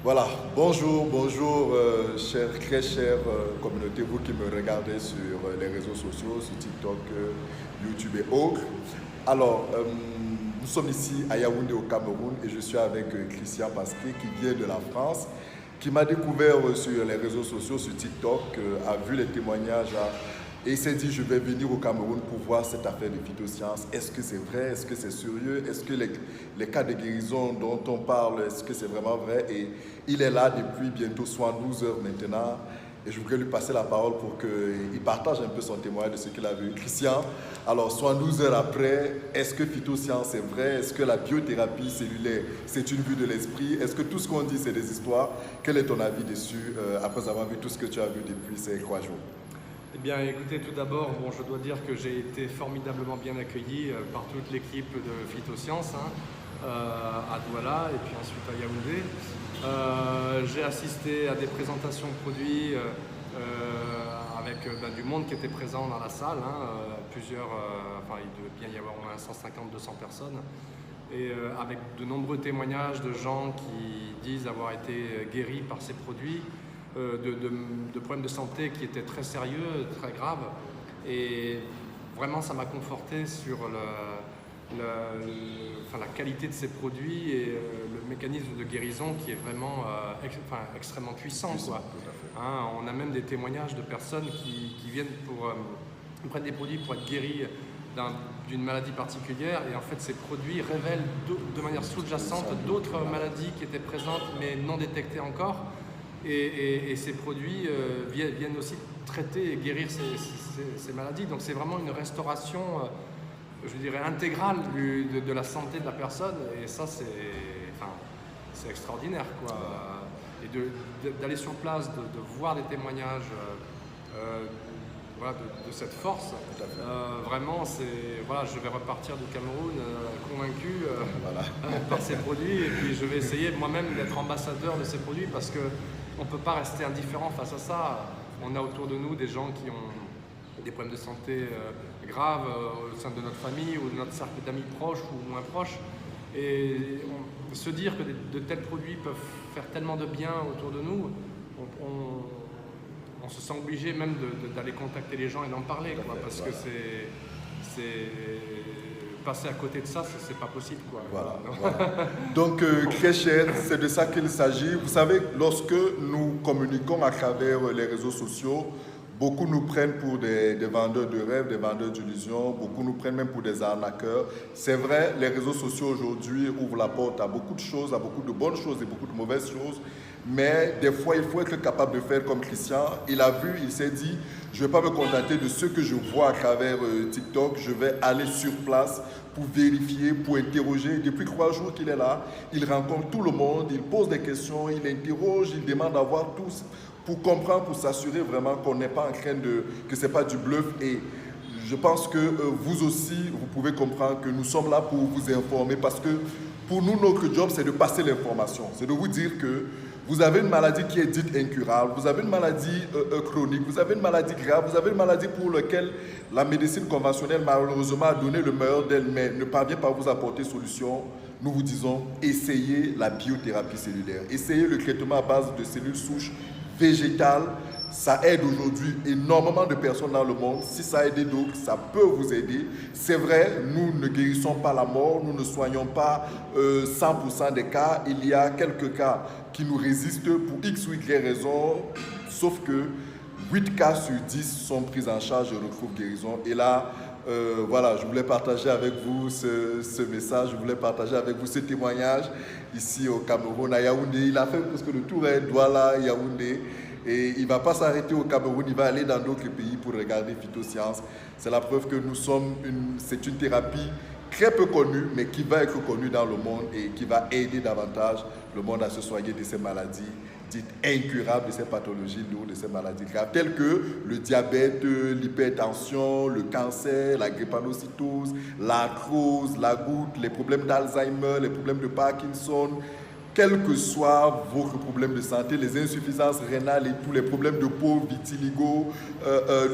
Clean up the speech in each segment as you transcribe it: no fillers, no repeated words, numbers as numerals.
Voilà, bonjour, très chère communauté, vous qui me regardez sur les réseaux sociaux, sur TikTok, YouTube et autres. Alors, nous sommes ici à Yaoundé au Cameroun et je suis avec Christian Pasquet qui vient de la France, qui m'a découvert sur les réseaux sociaux, sur TikTok, a vu les témoignages et il s'est dit je vais venir au Cameroun pour voir cette affaire de phytosciences. Est-ce que c'est vrai? Est-ce que c'est sérieux? Est-ce que les cas de guérison dont on parle, est-ce que c'est vraiment vrai? Et il est là depuis bientôt 12 heures maintenant. Et je voudrais lui passer la parole pour qu'il partage un peu son témoignage de ce qu'il a vu. Christian, alors 12 heures après, est-ce que phytosciences est vrai? Est-ce que la biothérapie cellulaire, c'est une vue de l'esprit? Est-ce que tout ce qu'on dit, c'est des histoires? Quel est ton avis dessus après avoir vu tout ce que tu as vu depuis ces 3 jours? Eh bien, écoutez, tout d'abord, je dois dire que j'ai été formidablement bien accueilli par toute l'équipe de Phytosciences à Douala et puis ensuite à Yaoundé. J'ai assisté à des présentations de produits avec du monde qui était présent dans la salle, enfin il devait bien y avoir au moins 150-200 personnes, et avec de nombreux témoignages de gens qui disent avoir été guéris par ces produits. De problèmes de santé qui étaient très sérieux, très graves. Et vraiment, ça m'a conforté sur la qualité de ces produits et le mécanisme de guérison qui est vraiment extrêmement puissant. Quoi. On a même des témoignages de personnes qui viennent prennent des produits pour être guéris d'une maladie particulière, et en fait ces produits révèlent de manière sous-jacente d'autres maladies qui étaient présentes mais non détectées encore. Et ces produits viennent aussi traiter et guérir ces maladies. Donc c'est vraiment une restauration, je dirais, intégrale de la santé de la personne. Et ça, c'est extraordinaire, quoi. Et d'aller sur place, de voir des témoignages de cette force, vraiment, je vais repartir du Cameroun convaincu par ces produits. Et puis je vais essayer moi-même d'être ambassadeur de ces produits parce que on ne peut pas rester indifférent face à ça. On a autour de nous des gens qui ont des problèmes de santé graves au sein de notre famille ou de notre cercle d'amis proches ou moins proches. Et se dire que de tels produits peuvent faire tellement de bien autour de nous, on se sent obligé même d'aller contacter les gens et d'en parler, quoi, parce que c'est passer à côté de ça, c'est pas possible, quoi. Voilà. Donc, très cher, c'est de ça qu'il s'agit. Vous savez, lorsque nous communiquons à travers les réseaux sociaux, beaucoup nous prennent pour des vendeurs de rêves, des vendeurs d'illusions, beaucoup nous prennent même pour des arnaqueurs. C'est vrai, les réseaux sociaux aujourd'hui ouvrent la porte à beaucoup de choses, à beaucoup de bonnes choses et beaucoup de mauvaises choses. Mais des fois, il faut être capable de faire comme Christian. Il a vu, il s'est dit, je ne vais pas me contenter de ce que je vois à travers TikTok, je vais aller sur place pour vérifier, pour interroger. Depuis 3 jours qu'il est là, il rencontre tout le monde, il pose des questions, il interroge, il demande à voir tous pour comprendre, pour s'assurer vraiment qu'on n'est pas en train que ce n'est pas du bluff. Et je pense que vous aussi, vous pouvez comprendre que nous sommes là pour vous informer parce que pour nous, notre job, c'est de passer l'information. C'est de vous dire que vous avez une maladie qui est dite incurable, vous avez une maladie chronique, vous avez une maladie grave, vous avez une maladie pour laquelle la médecine conventionnelle malheureusement a donné le meilleur d'elle, mais ne parvient pas à vous apporter solution. Nous vous disons, essayez la biothérapie cellulaire, essayez le traitement à base de cellules souches végétales. Ça aide aujourd'hui énormément de personnes dans le monde. Si ça aide d'autres, ça peut vous aider. C'est vrai, nous ne guérissons pas la mort, nous ne soignons pas 100% des cas. Il y a quelques cas qui nous résistent pour X ou Y raison, sauf que 8 cas sur 10 sont pris en charge et retrouvent guérison. Et là, voilà, je voulais partager avec vous ce message, je voulais partager avec vous ce témoignage ici au Cameroun, à Yaoundé. Il a fait presque le tour à Douala, Yaoundé. Et il ne va pas s'arrêter au Cameroun, il va aller dans d'autres pays pour regarder Phytosciences. C'est la preuve que c'est une thérapie très peu connue, mais qui va être connue dans le monde et qui va aider davantage le monde à se soigner de ces maladies dites incurables, de ces pathologies lourdes, de ces maladies graves, telles que le diabète, l'hypertension, le cancer, la drépanocytose, l'arthrose, la goutte, les problèmes d'Alzheimer, les problèmes de Parkinson. Quel que soit votre problème de santé, les insuffisances rénales et tous les problèmes de peau, vitiligo,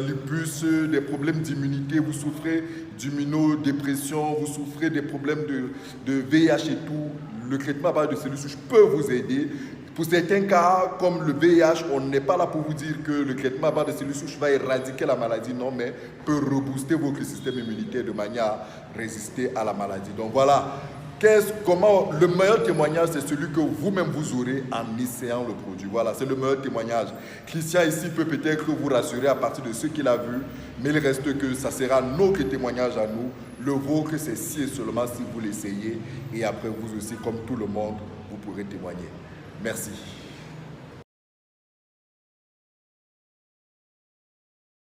lupus, des problèmes d'immunité, vous souffrez d'immunodépression, vous souffrez des problèmes de VIH et tout, le traitement à base de cellules souches peut vous aider. Pour certains cas, comme le VIH, on n'est pas là pour vous dire que le traitement à base de cellules souches va éradiquer la maladie, non, mais peut rebooster votre système immunitaire de manière à résister à la maladie. Donc voilà, comment le meilleur témoignage, c'est celui que vous-même vous aurez en essayant le produit. Voilà, c'est le meilleur témoignage. Christian ici peut peut-être vous rassurer à partir de ce qu'il a vu, mais il reste que ça sera notre témoignage à nous. Le vôtre, c'est si et seulement si vous l'essayez, et après vous aussi, comme tout le monde, vous pourrez témoigner. Merci.